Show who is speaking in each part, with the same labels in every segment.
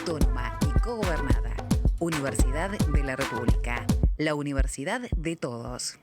Speaker 1: autónoma y cogobernada. Universidad de la República, la universidad de todos.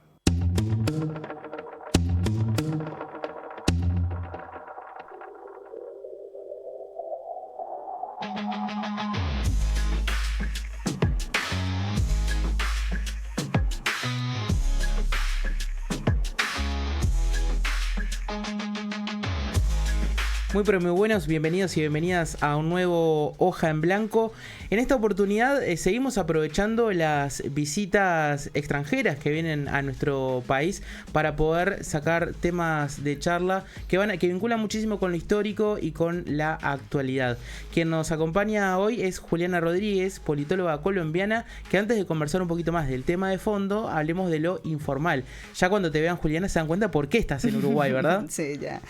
Speaker 2: Muy pero muy buenos, bienvenidos y bienvenidas a un nuevo Hoja en Blanco. En esta oportunidad seguimos aprovechando las visitas extranjeras que vienen a nuestro país para poder sacar temas de charla que vinculan muchísimo con lo histórico y con la actualidad. Quien nos acompaña hoy es Juliana Rodríguez, politóloga colombiana, que antes de conversar un poquito más del tema de fondo, hablemos de lo informal. Ya cuando te vean, Juliana, se dan cuenta por qué estás en Uruguay, ¿verdad?
Speaker 3: Sí, ya.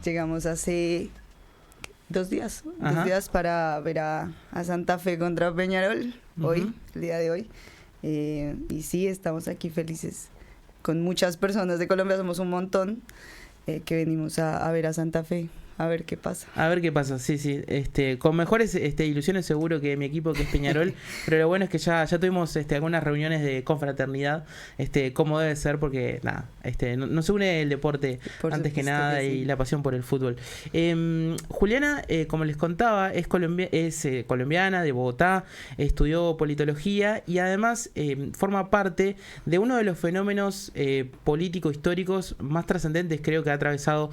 Speaker 3: Llegamos hace 2 días,
Speaker 2: Ajá.
Speaker 3: 2 días para ver a Santa Fe contra Peñarol, hoy, el día de hoy. Y sí, estamos aquí felices con muchas personas de Colombia, somos un montón que venimos a ver a Santa Fe, a ver qué pasa.
Speaker 2: A ver qué pasa, sí. Con mejores ilusiones seguro que mi equipo, que es Peñarol, pero lo bueno es que ya tuvimos algunas reuniones de confraternidad, como debe ser, porque nada, nos une el deporte
Speaker 3: Por
Speaker 2: antes que
Speaker 3: supuesto
Speaker 2: nada
Speaker 3: que sí.
Speaker 2: y la pasión por el fútbol. Juliana, como les contaba, es colombiana, de Bogotá, estudió politología y además forma parte de uno de los fenómenos político-históricos más trascendentes, creo, que ha atravesado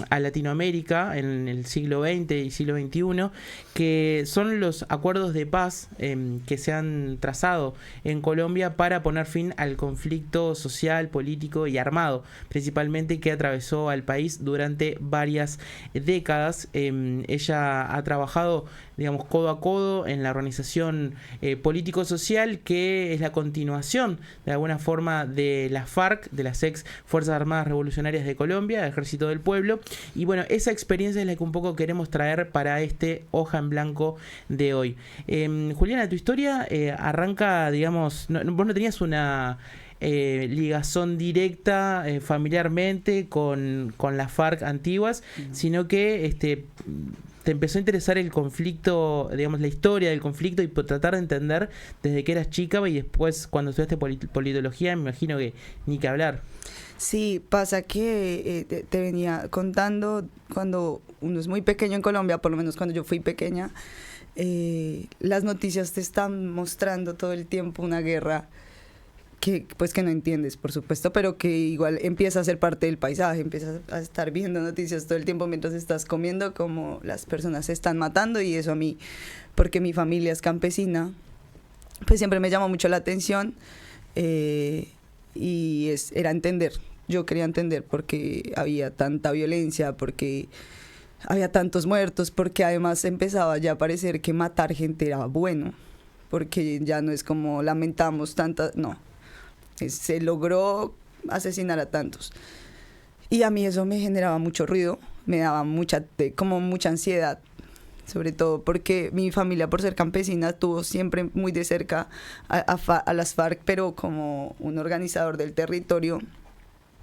Speaker 2: a Latinoamérica en el siglo XX y siglo XXI, que son los acuerdos de paz que se han trazado en Colombia para poner fin al conflicto social, político y armado, principalmente, que atravesó al país durante varias décadas. Ella ha trabajado, digamos, codo a codo en la organización político-social, que es la continuación de alguna forma de las FARC, de las ex Fuerzas Armadas Revolucionarias de Colombia, Ejército del Pueblo. Y bueno, esa experiencia es la que un poco queremos traer para este Hoja en Blanco de hoy. Juliana, tu historia arranca, digamos, vos no tenías una ligazón directa familiarmente con las FARC antiguas, sino que te empezó a interesar el conflicto, digamos, la historia del conflicto, y por tratar de entender desde que eras chica, y después cuando estudiaste politología, me imagino que ni que hablar.
Speaker 3: Sí, pasa que te venía contando, cuando uno es muy pequeño en Colombia, por lo menos cuando yo fui pequeña, las noticias te están mostrando todo el tiempo una guerra que no entiendes, por supuesto, pero que igual empieza a ser parte del paisaje, empiezas a estar viendo noticias todo el tiempo mientras estás comiendo, como las personas se están matando. Y eso a mí, porque mi familia es campesina, pues siempre me llamó mucho la atención, y era entender. Yo quería entender por qué había tanta violencia, por qué había tantos muertos, porque además empezaba ya a parecer que matar gente era bueno, porque ya no es como lamentamos tantas, no. Se logró asesinar a tantos. Y a mí eso me generaba mucho ruido, me daba mucha ansiedad, sobre todo porque mi familia, por ser campesina, tuvo siempre muy de cerca a las FARC, pero como un organizador del territorio.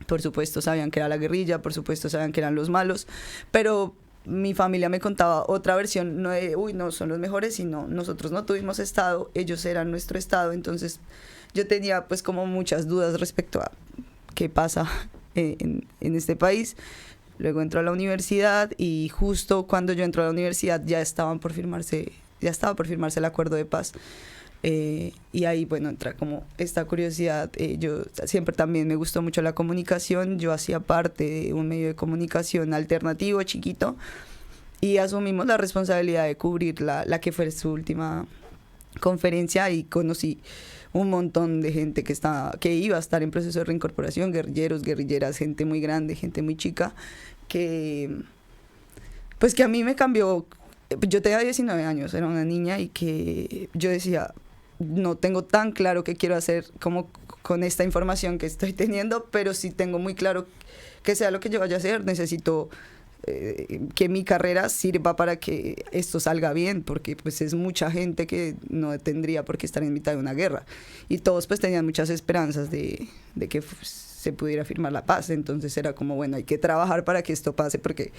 Speaker 3: Por supuesto sabían que era la guerrilla, por supuesto sabían que eran los malos, pero mi familia me contaba otra versión, no de, no son los mejores, sino nosotros no tuvimos estado, ellos eran nuestro estado. Entonces yo tenía pues como muchas dudas respecto a qué pasa en este país. Luego entró a la universidad, y justo cuando yo entré a la universidad ya estaba por firmarse el acuerdo de paz. Y ahí, bueno, entra como esta curiosidad. Yo siempre también me gustó mucho la comunicación. Yo hacía parte de un medio de comunicación alternativo chiquito, y asumimos la responsabilidad de cubrir la que fue su última conferencia, y conocí un montón de gente que iba a estar en proceso de reincorporación, guerrilleros, guerrilleras, gente muy grande, gente muy chica, que a mí me cambió. Yo tenía 19 años, era una niña, y que yo decía, no tengo tan claro qué quiero hacer como con esta información que estoy teniendo, pero sí tengo muy claro que sea lo que yo vaya a hacer, necesito que mi carrera sirva para que esto salga bien, porque pues es mucha gente que no tendría por qué estar en mitad de una guerra, y todos pues tenían muchas esperanzas de que se pudiera firmar la paz. Entonces era como, bueno, hay que trabajar para que esto pase, porque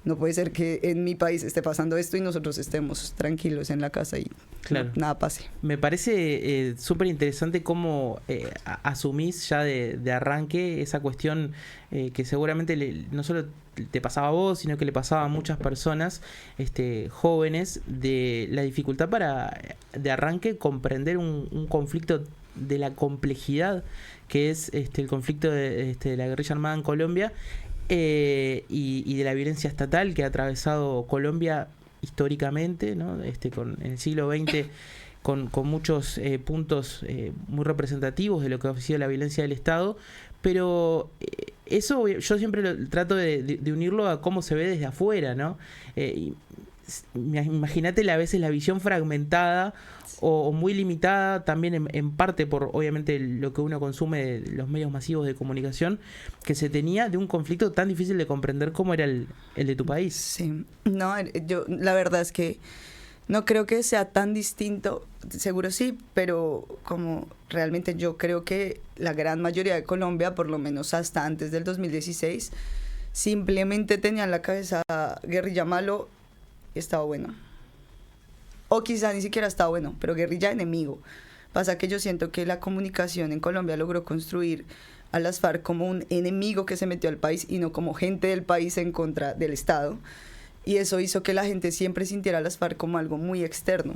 Speaker 3: No puede ser que en mi país esté pasando esto y nosotros estemos tranquilos en la casa y
Speaker 2: claro,
Speaker 3: nada pase.
Speaker 2: Me parece súper interesante cómo asumís ya de arranque esa cuestión que seguramente no solo te pasaba a vos, sino que le pasaba a muchas personas jóvenes, de la dificultad para de arranque comprender un conflicto de la complejidad que es el conflicto de la guerrilla armada en Colombia, y de la violencia estatal que ha atravesado Colombia históricamente, ¿no? En el siglo XX, con muchos puntos muy representativos de lo que ha sido la violencia del Estado, pero eso yo siempre trato de unirlo a cómo se ve desde afuera, ¿no? Imagínate a veces la visión fragmentada o muy limitada también en parte por obviamente lo que uno consume de los medios masivos de comunicación, que se tenía de un conflicto tan difícil de comprender como era el de tu país.
Speaker 3: Sí, no, yo la verdad es que no creo que sea tan distinto, seguro sí, pero como realmente yo creo que la gran mayoría de Colombia, por lo menos hasta antes del 2016, simplemente tenía en la cabeza guerrilla malo y estaba bueno. O quizá ni siquiera estaba bueno, pero guerrilla enemigo. Pasa que yo siento que la comunicación en Colombia logró construir a las FARC como un enemigo que se metió al país y no como gente del país en contra del Estado. Y eso hizo que la gente siempre sintiera a las FARC como algo muy externo.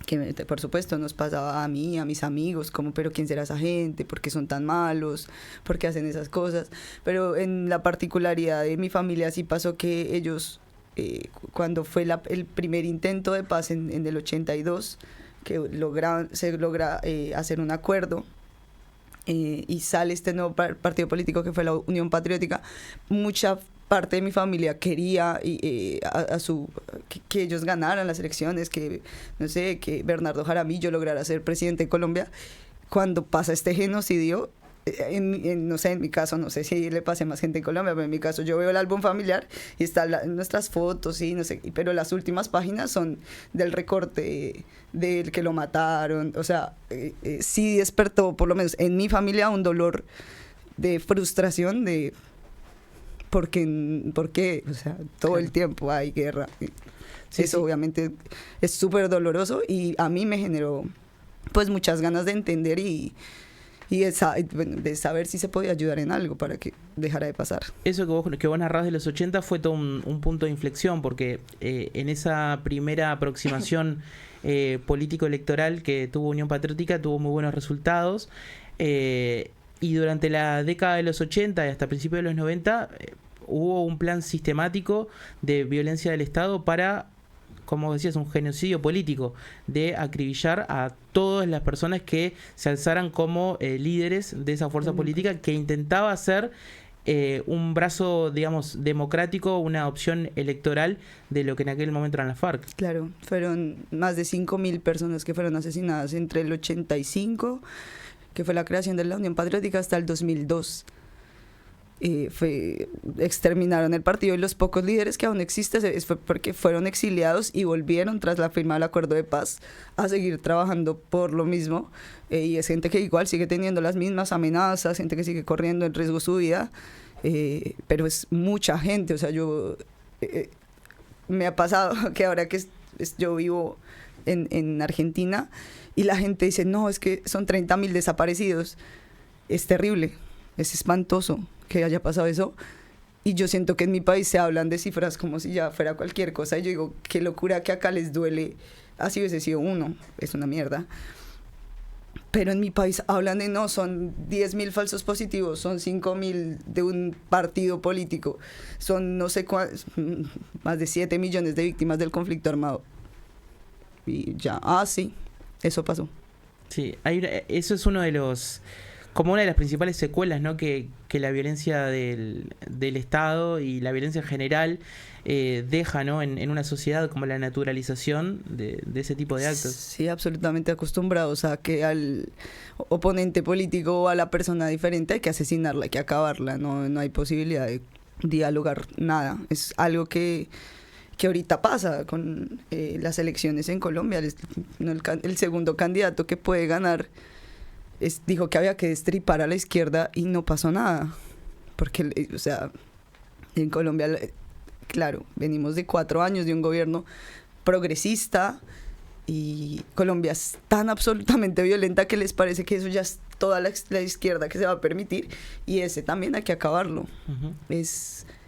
Speaker 3: Que por supuesto nos pasaba a mí, a mis amigos, como, pero ¿quién será esa gente? ¿Por qué son tan malos? ¿Por qué hacen esas cosas? Pero en la particularidad de mi familia sí pasó que ellos... cuando fue el primer intento de paz en el 82, que se logra hacer un acuerdo y sale este nuevo partido político que fue la Unión Patriótica, mucha parte de mi familia quería que ellos ganaran las elecciones, que no sé, que Bernardo Jaramillo lograra ser presidente de Colombia. Cuando pasa este genocidio, no sé, en mi caso, no sé si le pase a más gente en Colombia, pero en mi caso yo veo el álbum familiar y están nuestras fotos, y no sé, pero las últimas páginas son del recorte del que lo mataron. O sea, sí despertó, por lo menos en mi familia, un dolor de frustración de ¿por qué? O sea, todo el tiempo hay guerra. Sí, eso sí, obviamente es súper doloroso y a mí me generó pues muchas ganas de entender y de saber si se podía ayudar en algo para que dejara de pasar.
Speaker 2: Eso que vos narrás de los 80 fue todo un punto de inflexión, porque en esa primera aproximación político-electoral que tuvo Unión Patriótica tuvo muy buenos resultados, y durante la década de los 80 y hasta principios de los 90 hubo un plan sistemático de violencia del Estado para, como decías, un genocidio político, de acribillar a todas las personas que se alzaran como líderes de esa fuerza política que intentaba hacer un brazo, digamos, democrático, una opción electoral de lo que en aquel momento eran las FARC.
Speaker 3: Claro, fueron más de 5.000 personas que fueron asesinadas entre el 85, que fue la creación de la Unión Patriótica, hasta el 2002. Exterminaron el partido y los pocos líderes que aún existen fue porque fueron exiliados y volvieron tras la firma del acuerdo de paz a seguir trabajando por lo mismo, y es gente que igual sigue teniendo las mismas amenazas, gente que sigue corriendo en riesgo su vida, pero es mucha gente. O sea, me ha pasado que ahora que yo vivo en Argentina y la gente dice, no, es que son 30.000 desaparecidos. Es terrible, es espantoso que haya pasado eso, y yo siento que en mi país se hablan de cifras como si ya fuera cualquier cosa, y yo digo, qué locura que acá les duele, así hubiese sido uno, es una mierda, pero en mi país hablan de no, son 10.000 falsos positivos, son 5.000 de un partido político, son no sé más de 7 millones de víctimas del conflicto armado, y ya, sí, eso pasó.
Speaker 2: Sí, eso es uno de los... como una de las principales secuelas, ¿no? que la violencia del Estado y la violencia en general deja, ¿no? en una sociedad, como la naturalización de ese tipo de actos.
Speaker 3: Sí, absolutamente acostumbrados a que al oponente político o a la persona diferente hay que asesinarla, hay que acabarla, no hay posibilidad de dialogar, nada. Es algo que ahorita pasa con las elecciones en Colombia. El segundo candidato que puede ganar dijo que había que destripar a la izquierda y no pasó nada, porque, o sea, en Colombia claro, venimos de 4 años de un gobierno progresista y Colombia es tan absolutamente violenta que les parece que eso ya es toda la izquierda que se va a permitir, y ese también hay que acabarlo.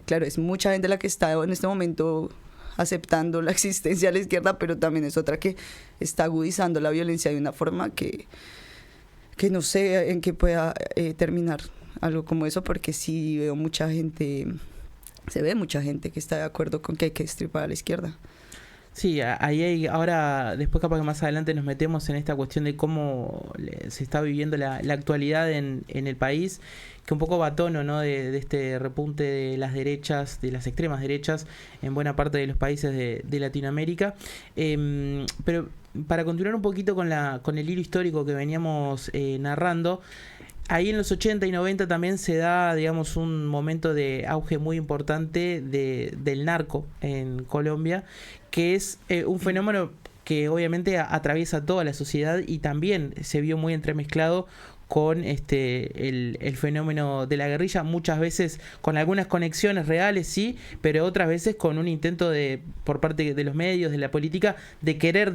Speaker 3: Claro, es mucha gente la que está en este momento aceptando la existencia de la izquierda, pero también es otra que está agudizando la violencia de una forma que no sé en qué pueda terminar algo como eso, porque sí veo mucha gente, se ve mucha gente que está de acuerdo con que hay que destripar a la izquierda.
Speaker 2: Sí, ahí hay, ahora, después capaz que más adelante nos metemos en esta cuestión de cómo se está viviendo la actualidad en el país, que un poco va a tono, ¿no? de este repunte de las derechas, de las extremas derechas en buena parte de los países de Latinoamérica. Pero para continuar un poquito con el hilo histórico que veníamos narrando, ahí en los 80 y 90 también se da, digamos, un momento de auge muy importante del narco en Colombia, que es un fenómeno que obviamente atraviesa toda la sociedad y también se vio muy entremezclado con el fenómeno de la guerrilla, muchas veces con algunas conexiones reales, sí, pero otras veces con un intento por parte de los medios, de la política, de querer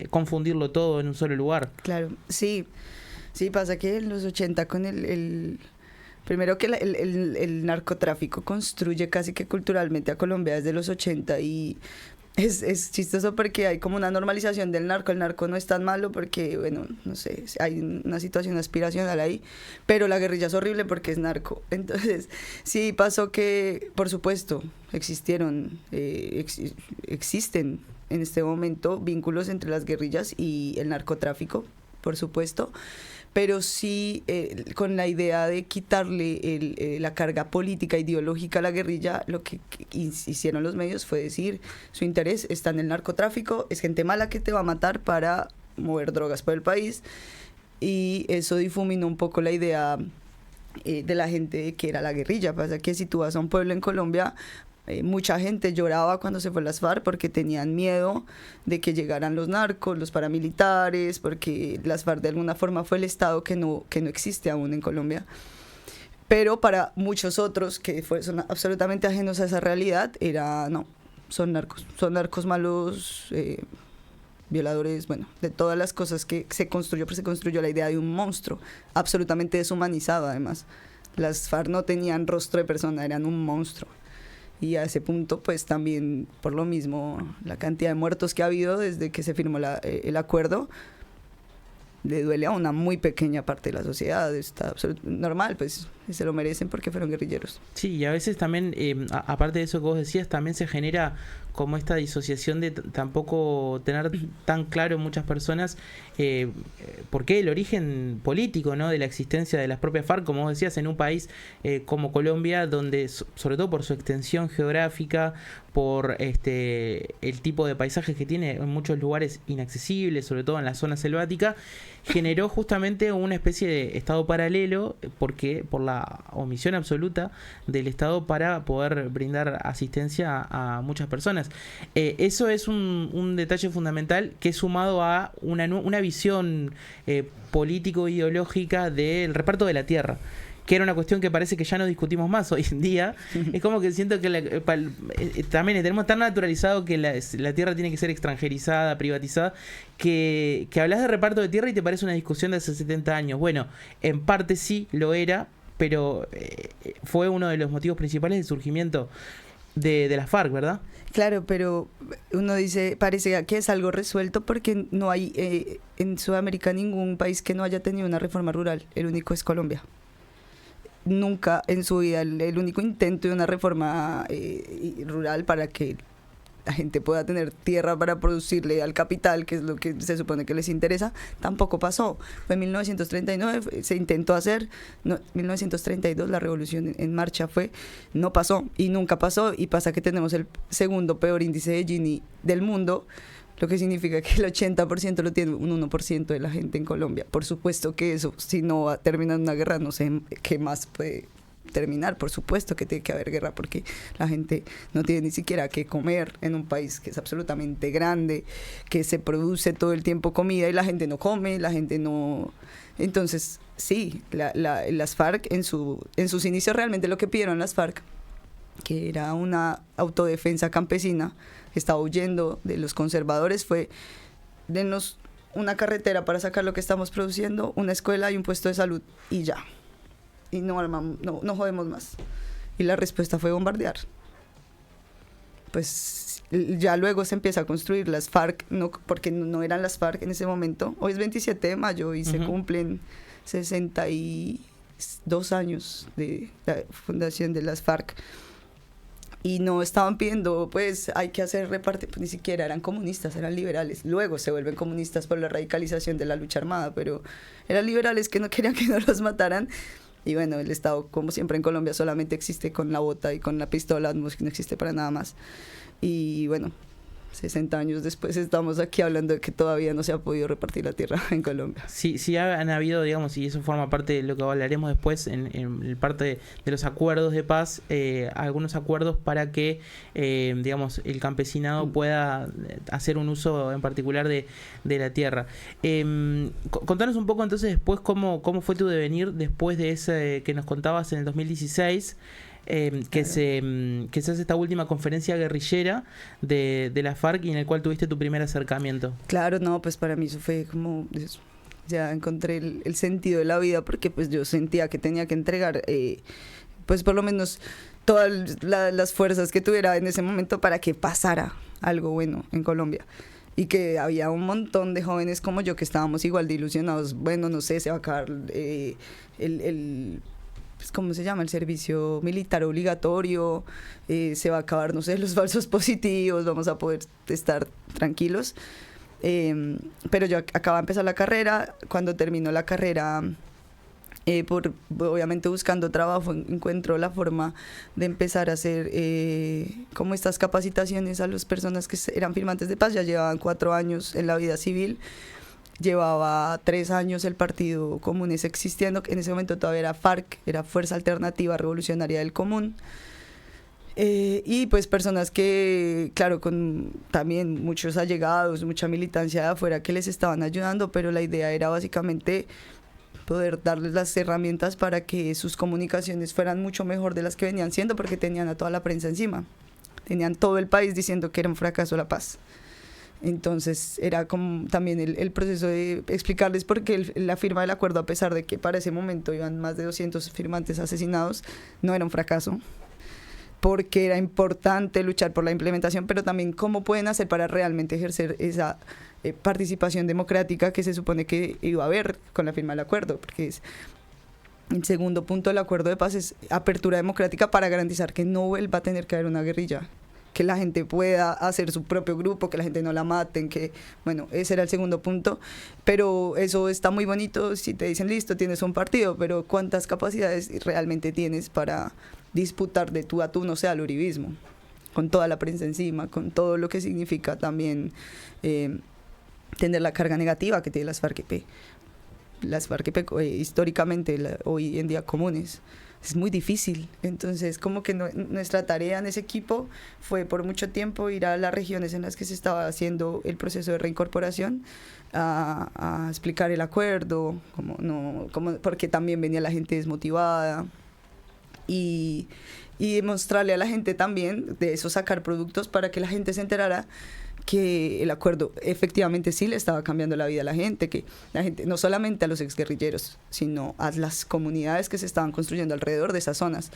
Speaker 2: confundirlo todo en un solo lugar.
Speaker 3: Claro, sí. Sí, pasa que en los 80 con primero que el narcotráfico construye casi que culturalmente a Colombia desde los 80, y es chistoso porque hay como una normalización del narco. El narco no es tan malo porque, bueno, no sé, hay una situación aspiracional ahí, pero la guerrilla es horrible porque es narco. Entonces, sí pasó que, por supuesto, existen en este momento vínculos entre las guerrillas y el narcotráfico, por supuesto, pero sí con la idea de quitarle la carga política, ideológica a la guerrilla. Lo que hicieron los medios fue decir, su interés está en el narcotráfico, es gente mala que te va a matar para mover drogas por el país, y eso difuminó un poco la idea de la gente que era la guerrilla. Pasa que si tú vas a un pueblo en Colombia, mucha gente lloraba cuando se fue las FARC porque tenían miedo de que llegaran los narcos, los paramilitares, porque las FARC de alguna forma fue el Estado que no existe aún en Colombia. Pero para muchos otros que son absolutamente ajenos a esa realidad, son narcos malos, violadores, bueno, de todas las cosas que se construyó la idea de un monstruo, absolutamente deshumanizado además. Las FARC no tenían rostro de persona, eran un monstruo. Y a ese punto, pues también, por lo mismo, la cantidad de muertos que ha habido desde que se firmó el acuerdo, le duele a una muy pequeña parte de la sociedad. Está normal, pues se lo merecen porque fueron guerrilleros.
Speaker 2: Sí, y a veces también, aparte de eso que vos decías, también se genera como esta disociación de tampoco tener tan claro en muchas personas por qué el origen político, ¿no? de la existencia de las propias FARC, como vos decías, en un país como Colombia, donde sobre todo por su extensión geográfica, por el tipo de paisajes que tiene, en muchos lugares inaccesibles, sobre todo en la zona selvática, generó justamente una especie de estado paralelo, porque por la omisión absoluta del Estado para poder brindar asistencia a muchas personas. Eso es un detalle fundamental que es sumado a una visión político-ideológica del reparto de la tierra, que era una cuestión que parece que ya no discutimos más hoy en día. Es como que siento que también tenemos tan naturalizado que la tierra tiene que ser extranjerizada, privatizada, que hablas de reparto de tierra y te parece una discusión de hace 70 años. Bueno, en parte sí lo era, pero fue uno de los motivos principales del surgimiento de las FARC, ¿verdad?
Speaker 3: Claro, pero uno dice, parece que es algo resuelto porque no hay en Sudamérica ningún país que no haya tenido una reforma rural. El único es Colombia. Nunca en su vida el único intento de una reforma rural para que la gente pueda tener tierra para producirle al capital, que es lo que se supone que les interesa, tampoco pasó. Fue en 1939, se intentó hacer, 1932 la revolución en marcha no pasó y nunca pasó, y pasa que tenemos el segundo peor índice de Gini del mundo, lo que significa que el 80% lo tiene un 1% de la gente en Colombia. Por supuesto que eso, si no termina en una guerra, no sé qué más puede terminar. Por supuesto que tiene que haber guerra porque la gente no tiene ni siquiera que comer en un país que es absolutamente grande, que se produce todo el tiempo comida y la gente no come, la gente no... Entonces, sí, las FARC en sus inicios realmente lo que pidieron las FARC que era una autodefensa campesina, estaba huyendo de los conservadores, fue: denos una carretera para sacar lo que estamos produciendo, una escuela y un puesto de salud, y ya. Y no armamos, no jodemos más. Y la respuesta fue bombardear. Pues ya luego se empieza a construir las FARC, porque no eran las FARC en ese momento. Hoy es 27 de mayo y se cumplen 62 años de la fundación de las FARC. Y no estaban pidiendo, pues hay que hacer repartir, pues, ni siquiera eran comunistas, eran liberales. Luego se vuelven comunistas por la radicalización de la lucha armada, pero eran liberales que no querían que no los mataran. Y bueno, el Estado, como siempre en Colombia, solamente existe con la bota y con la pistola, no existe para nada más. Y bueno, 60 años después estamos aquí hablando de que todavía no se ha podido repartir la tierra en Colombia.
Speaker 2: Sí han habido, digamos, y eso forma parte de lo que hablaremos después en parte de los acuerdos de paz, algunos acuerdos para que, digamos, el campesinado pueda hacer un uso en particular de la tierra. Contanos un poco entonces después cómo fue tu devenir después de ese que nos contabas en el 2016. Que se hace esta última conferencia guerrillera de la FARC y en el cual tuviste tu primer acercamiento.
Speaker 3: Claro, no, pues para mí eso fue como eso. Ya encontré el sentido de la vida, porque pues yo sentía que tenía que entregar pues por lo menos todas las fuerzas que tuviera en ese momento para que pasara algo bueno en Colombia. Y que había un montón de jóvenes como yo que estábamos igual de ilusionados. Bueno, no sé, se va a acabar ¿cómo se llama? El servicio militar obligatorio, se va a acabar, no sé, los falsos positivos, vamos a poder estar tranquilos. Pero yo acababa de empezar la carrera. Cuando terminó la carrera, obviamente buscando trabajo, encuentro la forma de empezar a hacer como estas capacitaciones a las personas que eran firmantes de paz. Ya llevaban 4 años en la vida civil. Llevaba 3 años el Partido Comunes existiendo, en ese momento todavía era FARC, era Fuerza Alternativa Revolucionaria del Común. Y pues personas que, claro, con también muchos allegados, mucha militancia de afuera que les estaban ayudando, pero la idea era básicamente poder darles las herramientas para que sus comunicaciones fueran mucho mejor de las que venían siendo, porque tenían a toda la prensa encima. Tenían todo el país diciendo que era un fracaso la paz. Entonces era como también el proceso de explicarles por qué la firma del acuerdo, a pesar de que para ese momento iban más de 200 firmantes asesinados, no era un fracaso, porque era importante luchar por la implementación, pero también cómo pueden hacer para realmente ejercer esa participación democrática que se supone que iba a haber con la firma del acuerdo, porque es el segundo punto del acuerdo de paz, es apertura democrática para garantizar que no vuelva a tener que haber una guerrilla, que la gente pueda hacer su propio grupo, que la gente no la maten, que, bueno, ese era el segundo punto. Pero eso está muy bonito si te dicen, listo, tienes un partido, pero ¿cuántas capacidades realmente tienes para disputar de tú a tú, no sé, al uribismo? Con toda la prensa encima, con todo lo que significa también tener la carga negativa que tiene las FARC-EP. Las FARC-EP históricamente, hoy en día comunes. Es muy difícil. Entonces, como que nuestra tarea en ese equipo fue por mucho tiempo ir a las regiones en las que se estaba haciendo el proceso de reincorporación, a explicar el acuerdo, porque también venía la gente desmotivada, y mostrarle a la gente también de eso, sacar productos para que la gente se enterara que el acuerdo efectivamente sí le estaba cambiando la vida a la gente, que la gente, no solamente a los exguerrilleros, sino a las comunidades que se estaban construyendo alrededor de esas zonas,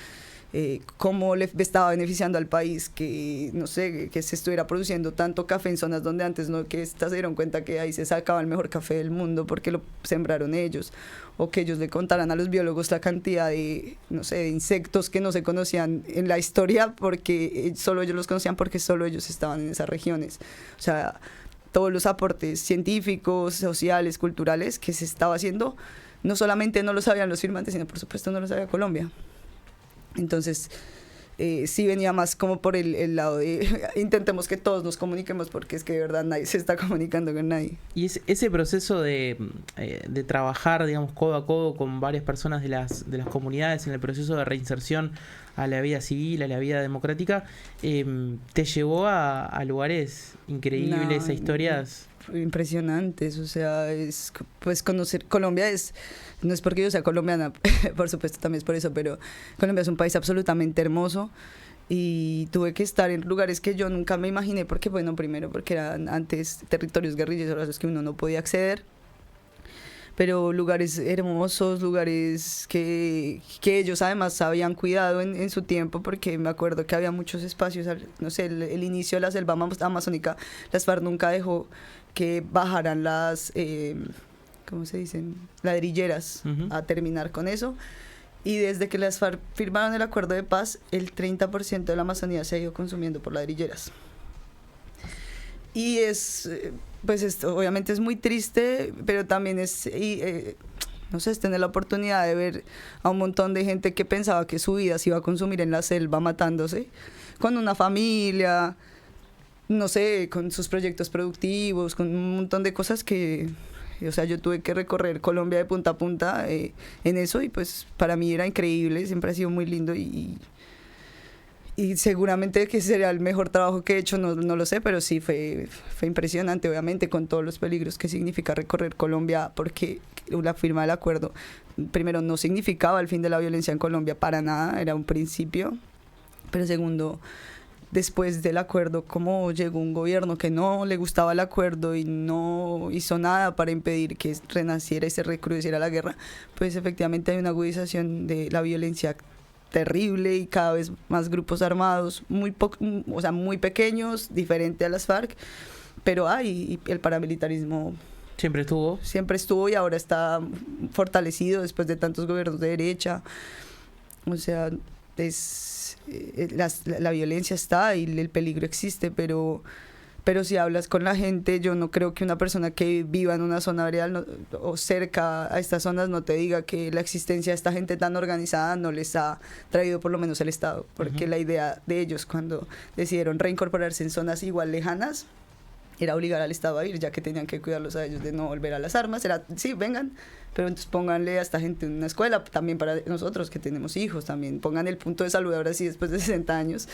Speaker 3: cómo le estaba beneficiando al país que, no sé, que se estuviera produciendo tanto café en zonas donde antes no, que se dieron cuenta que ahí se sacaba el mejor café del mundo porque lo sembraron ellos, o que ellos le contaran a los biólogos la cantidad de, no sé, de insectos que no se conocían en la historia porque solo ellos los conocían, porque solo ellos estaban en esas regiones. O sea, todos los aportes científicos, sociales, culturales que se estaba haciendo, no solamente no lo sabían los firmantes, sino por supuesto no lo sabía Colombia. Entonces, sí venía más como por el lado de intentemos que todos nos comuniquemos, porque es que de verdad nadie se está comunicando con nadie.
Speaker 2: Y ese proceso de trabajar, digamos, codo a codo con varias personas de las comunidades en el proceso de reinserción a la vida civil, a la vida democrática, te llevó a lugares increíbles, a historias
Speaker 3: impresionantes. O sea, pues conocer Colombia no es porque yo sea colombiana, por supuesto también es por eso, pero Colombia es un país absolutamente hermoso, y tuve que estar en lugares que yo nunca me imaginé, porque bueno, primero porque eran antes territorios guerrilleros a los que uno no podía acceder, pero lugares hermosos, lugares que ellos además habían cuidado en su tiempo, porque me acuerdo que había muchos espacios, no sé, el inicio de la selva amazónica, las FARC nunca dejó que bajaran las, ¿cómo se dicen? Ladrilleras, a terminar con eso. Y desde que las FARC firmaron el acuerdo de paz, el 30% de la Amazonía se ha ido consumiendo por ladrilleras. Y pues esto obviamente es muy triste, pero también no sé, es tener la oportunidad de ver a un montón de gente que pensaba que su vida se iba a consumir en la selva matándose, con una familia, no sé, con sus proyectos productivos, con un montón de cosas que... O sea, yo tuve que recorrer Colombia de punta a punta en eso, y pues para mí era increíble, siempre ha sido muy lindo, y seguramente que será el mejor trabajo que he hecho, no lo sé, pero sí fue impresionante, obviamente, con todos los peligros que significa recorrer Colombia, porque la firma del acuerdo, primero, no significaba el fin de la violencia en Colombia para nada, era un principio, pero segundo, después del acuerdo, como llegó un gobierno que no le gustaba el acuerdo y no hizo nada para impedir que renaciera y se recrudeciera la guerra, pues efectivamente hay una agudización de la violencia terrible, y cada vez más grupos armados, o sea, muy pequeños, diferente a las FARC, pero y el paramilitarismo
Speaker 2: siempre estuvo
Speaker 3: y ahora está fortalecido después de tantos gobiernos de derecha. O sea, la violencia está y el peligro existe, pero si hablas con la gente, yo no creo que una persona que viva en una zona real o cerca a estas zonas no te diga que la existencia de esta gente tan organizada no les ha traído por lo menos el Estado, porque la idea de ellos cuando decidieron reincorporarse en zonas igual lejanas era obligar al Estado a ir, ya que tenían que cuidarlos a ellos de no volver a las armas. Era, sí, vengan, pero entonces pónganle a esta gente en una escuela, también para nosotros que tenemos hijos, también pongan el punto de salud ahora sí, después de 60 años,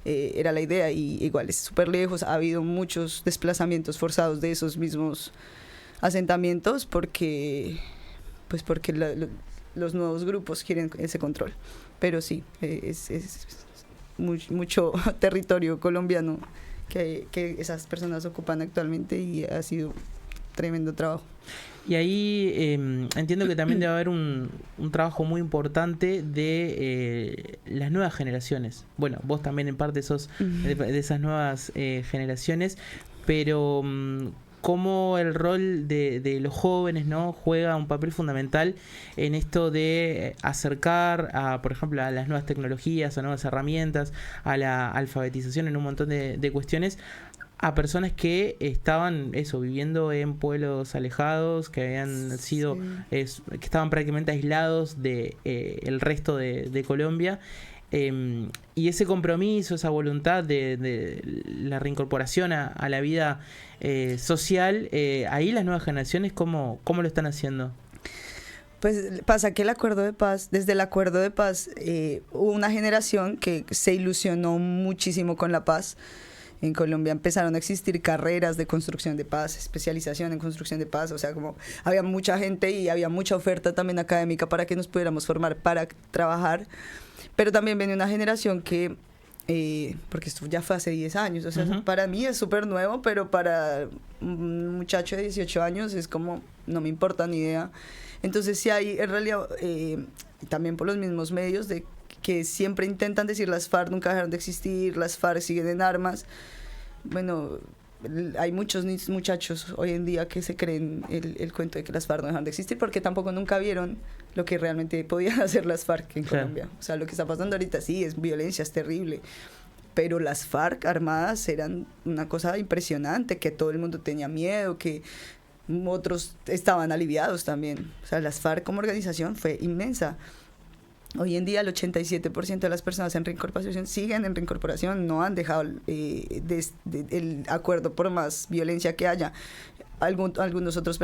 Speaker 3: era la idea, y igual es súper lejos, ha habido muchos desplazamientos forzados de esos mismos asentamientos, porque los nuevos grupos quieren ese control, pero sí, es mucho territorio colombiano que esas personas ocupan actualmente, y ha sido tremendo trabajo.
Speaker 2: Y ahí entiendo que también debe haber un trabajo muy importante de las nuevas generaciones. Bueno, vos también en parte sos de esas nuevas generaciones, pero cómo el rol de los jóvenes, ¿no?, juega un papel fundamental en esto de acercar por ejemplo, a las nuevas tecnologías, a nuevas herramientas, a la alfabetización en un montón de cuestiones, a personas que estaban viviendo en pueblos alejados, que habían sido que estaban prácticamente aislados de el resto de Colombia, y ese compromiso, esa voluntad de la reincorporación a la vida social, ahí las nuevas generaciones ¿cómo lo están haciendo?
Speaker 3: Pues pasa que desde el acuerdo de paz hubo una generación que se ilusionó muchísimo con la paz. En Colombia empezaron a existir carreras de construcción de paz, especialización en construcción de paz, o sea, como había mucha gente y había mucha oferta también académica para que nos pudiéramos formar para trabajar, pero también viene una generación que, porque esto ya fue hace 10 años, o sea, para mí es súper nuevo, pero para un muchacho de 18 años es como, no me importa ni idea. Entonces sí hay, en realidad, también por los mismos medios de que siempre intentan decir las FARC nunca dejaron de existir, las FARC siguen en armas. Bueno, hay muchos muchachos hoy en día que se creen el cuento de que las FARC no dejaron de existir, porque tampoco nunca vieron lo que realmente podían hacer las FARC en Colombia. O sea, lo que está pasando ahorita sí es violencia, es terrible, pero las FARC armadas eran una cosa impresionante, que todo el mundo tenía miedo, que otros estaban aliviados también. O sea, las FARC como organización fue inmensa. Hoy en día el 87% de las personas en reincorporación siguen en reincorporación, no han dejado el acuerdo por más violencia que haya. Algunos otros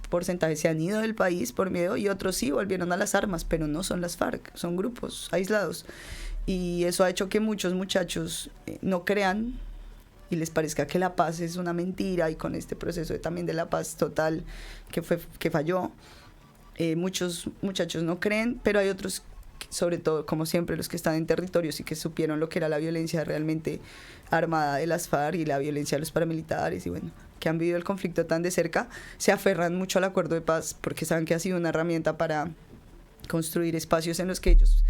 Speaker 3: porcentajes se han ido del país por miedo, y otros sí volvieron a las armas, pero no son las FARC, son grupos aislados. Y eso ha hecho que muchos muchachos no crean y les parezca que la paz es una mentira, y con este proceso también de la paz total que falló, muchos muchachos no creen, pero hay otros sobre todo, como siempre, los que están en territorios y que supieron lo que era la violencia realmente armada de las FARC y la violencia de los paramilitares, y bueno, que han vivido el conflicto tan de cerca, se aferran mucho al acuerdo de paz porque saben que ha sido una herramienta para construir espacios en los que ellos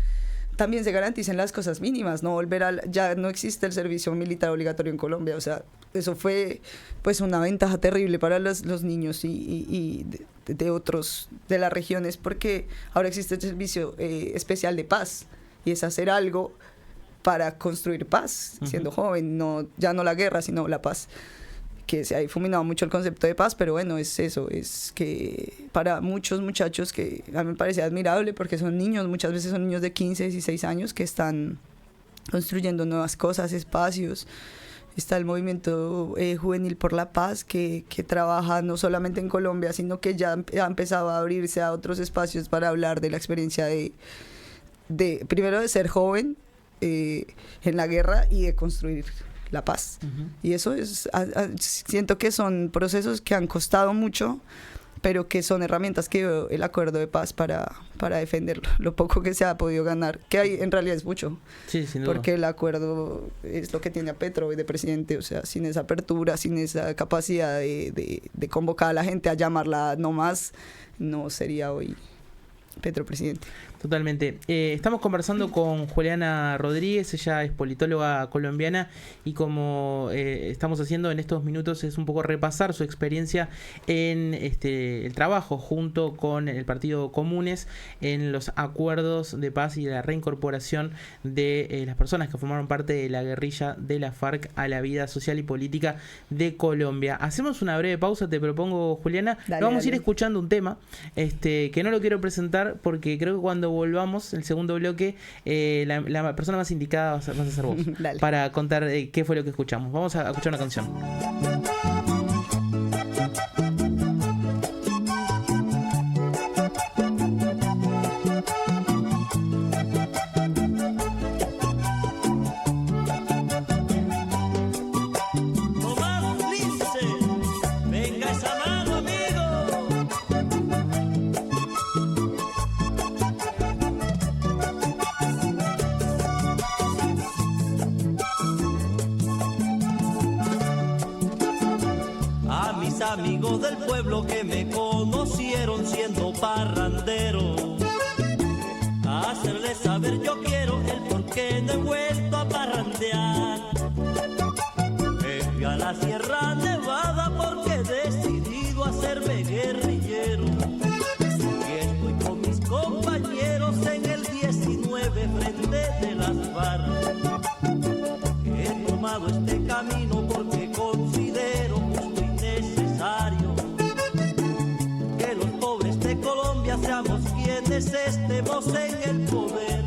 Speaker 3: también se garanticen las cosas mínimas, no volver ya no existe el servicio militar obligatorio en Colombia, o sea, eso fue pues una ventaja terrible para los niños y de otros de las regiones, porque ahora existe el servicio especial de paz, y es hacer algo para construir paz, siendo joven, ya no la guerra, sino la paz, que se ha difuminado mucho el concepto de paz, pero bueno, es eso, es que para muchos muchachos, que a mí me parece admirable porque son niños, muchas veces son niños de 15, 16 años que están construyendo nuevas cosas, espacios. Está el movimiento juvenil por la paz que trabaja no solamente en Colombia, sino que ya ha empezado a abrirse a otros espacios para hablar de la experiencia de primero de ser joven en la guerra y de construir la paz. Y eso siento que son procesos que han costado mucho, pero que son herramientas que dio el acuerdo de paz para defender lo poco que se ha podido ganar, que hay en realidad es mucho. Sí, sin duda. Porque el acuerdo es lo que tiene a Petro de presidente, o sea, sin esa apertura, sin esa capacidad de convocar a la gente a llamarla no más, no sería hoy Petro presidente.
Speaker 2: Totalmente. Estamos conversando con Juliana Rodríguez, ella es politóloga colombiana, y como estamos haciendo en estos minutos es un poco repasar su experiencia en el trabajo junto con el Partido Comunes en los acuerdos de paz y de la reincorporación de las personas que formaron parte de la guerrilla de la FARC a la vida social y política de Colombia. Hacemos una breve pausa, te propongo, Juliana. Vamos a ir escuchando un tema que no lo quiero presentar porque creo que cuando volvamos, el segundo bloque, la persona más indicada vas a ser vos para contar qué fue lo que escuchamos. Vamos a escuchar una canción.
Speaker 4: Amigos del pueblo que me conocieron siendo parrandero, a hacerles saber yo quiero el por qué no he vuelto a parrandear. Me fui a la Sierra Nevada porque he decidido hacerme guerrillero, y estoy con mis compañeros en el 19 frente de las FARC. He tomado este camino porque considero que los pobres de Colombia seamos quienes estemos en el poder.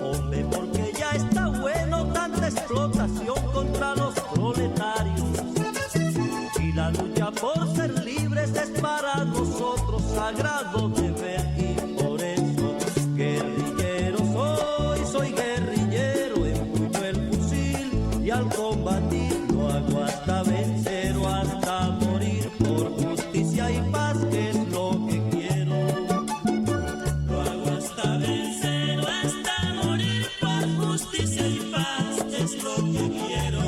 Speaker 4: Hombre, porque ya está bueno tanta explotación contra los proletarios, y la lucha por ser libres es para nosotros sagrado deber. Y por eso guerrillero soy guerrillero, empuño el fusil y al combatir lo hago hasta vencer o hasta morir por justicia y paz, que es lo que quiero. Lo hago hasta vencer o hasta morir por justicia y paz, que es lo que quiero.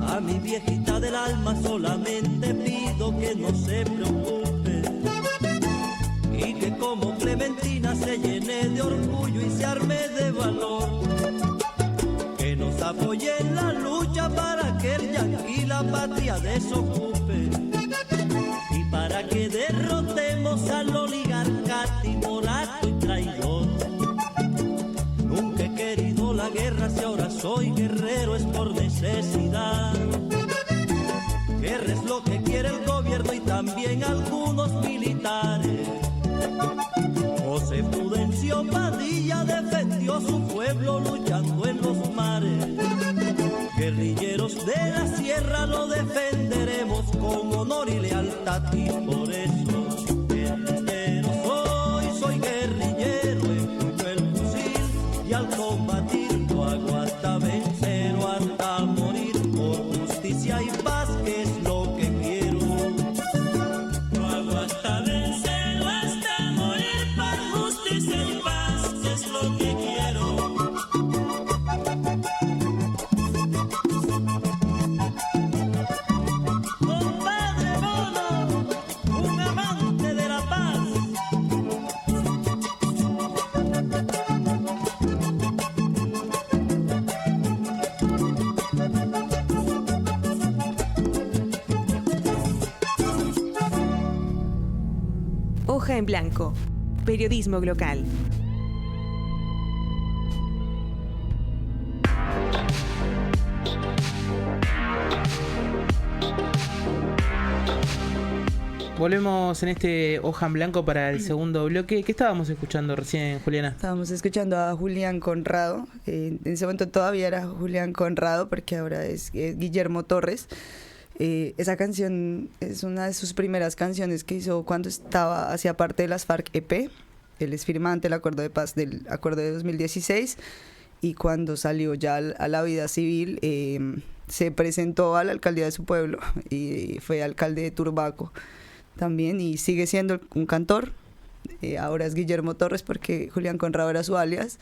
Speaker 4: A mi viejita del alma solamente pido que no se preocupe, y que como Clementina se llene de orgullo y se arme de valor, que nos apoye en la lucha para que el yanqui la patria desocupe, y para que derrotemos al oligarca timorato y traidor. Nunca he querido la guerra, si ahora soy guerrero es por necesidad. perdió su pueblo luchando en los mares. Guerrilleros de la sierra lo defenderemos con honor y lealtad, y por eso guerrillero soy guerrillero, empuño el fusil y al combatir lo hago hasta vencer o hasta morir por justicia y paz, que es lo que quiero. Lo hago hasta vencer o hasta morir por justicia y paz, que es lo que quiero. Compadre Bono, un amante de la paz.
Speaker 5: Hoja en blanco. Periodismo local.
Speaker 2: Volvemos en este Hoja en Blanco para el segundo bloque. ¿Qué estábamos escuchando recién, Juliana?
Speaker 3: Estábamos escuchando a Julián Conrado. En ese momento todavía era Julián Conrado, porque ahora es Guillermo Torres. Esa canción es una de sus primeras canciones que hizo cuando hacía parte de las FARC EP. Él es firmante del Acuerdo de Paz del Acuerdo de 2016, y cuando salió ya a la vida civil se presentó a la alcaldía de su pueblo y fue alcalde de Turbaco también, y sigue siendo un cantor. Ahora es Guillermo Torres porque Julián Conrado era su alias.